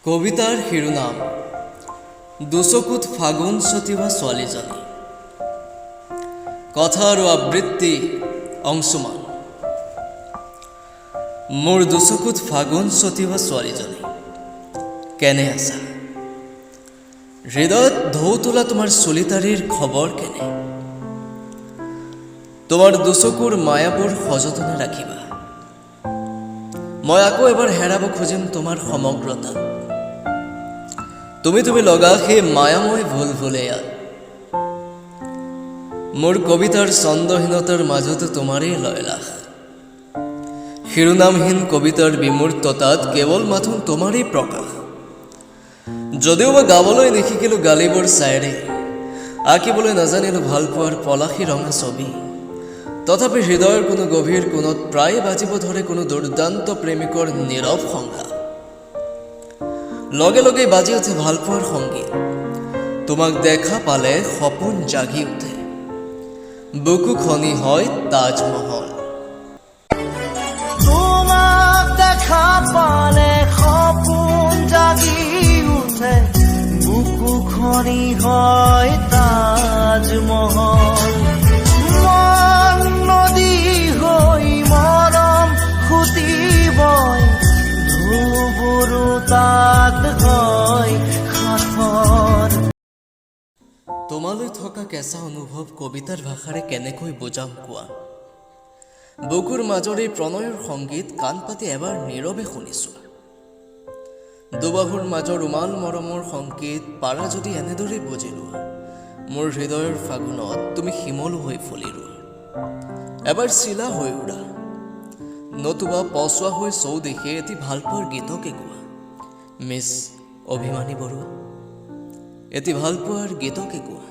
কবিতাৰ শিৰোনাম দুচকুত ফাগুন ছটিওৱা ছোৱালীজনী। কথা আৰু আবৃত্তি অংশুমান। মোৰ দুচকুত ফাগুন ছটিওৱা ছোৱালীজনী, কেনে আছা? হৃদয়ত ঢৌ তোলা তোমাৰ চলিতাৰীৰ খবৰ কেনে? তোমাৰ দুচকুৰ মায়াবোৰ সযতনে ৰাখিবা। মই আকৌ এবাৰ হেৰাব খুজিম তোমাৰ সমগ্ৰতা। তুমি লগা সেই মায়াময় ভুলভুলেয়াত। মোৰ কবিতাৰ ছন্দহীনতাৰ মাজতো তোমাৰেই লয়লাস। শিৰোনামহীন কবিতাৰ বিমূৰ্ততাত কেৱল মাথো তোমাৰেই প্ৰকাশ। যদিও মই গাবলৈ নিশিকিলোঁ গালিবোৰ চায়েৰে, আঁকিবলৈ নাজানিলোঁ ভালপোৱাৰ পলাশী ৰঙা ছবি, তথাপি হৃদয়ৰ কোনো গভীৰ কোণত প্ৰায়ে বাজিব ধৰে কোনো দুৰ্দান্ত প্ৰেমিকৰ নীৰৱ সংলাপ। লগে লগে বাজি উঠে ভালপোৱাৰ সংগীত। তোমাক দেখা পালে সপোন জাগি উঠে, বুকু খনি হয় তাজমহল। তোমাক দেখা পালে সপোন জাগি উঠে, বুকু খনি হয় তাজমহল। মন নদী হৈ মৰম সুতি বয়, ঢৌবোৰো তাত হয় সাঁথৰ। তোমালৈ থকা কেঁচা অনুভৱ কবিতাৰ ভাষাৰে কেনেকৈ বুজাম কোৱা? বুকুৰ মাজৰে প্ৰণয়ৰ সংগীত কাণ পাতি এবাৰ নীৰৱে শুনিছোঁ। দুবাহুৰ মাজৰ উমাল মৰমৰ সংকেত পাৰা যদি এনেদৰে বুজি লোৱা, মোৰ হৃদয়ৰ ফাগুনত তুমি শিমলু হৈ ফুলি ৰোৱা। এবাৰ চিলা হৈ উৰা, নতুবা পচোৱা হৈ চৌদিশে এটি ভালপোৱাৰ গীতকে গোৱা। মিছ অভিমানী বৰুৱা, এটি ভালপোৱাৰ গীতকে গোৱা।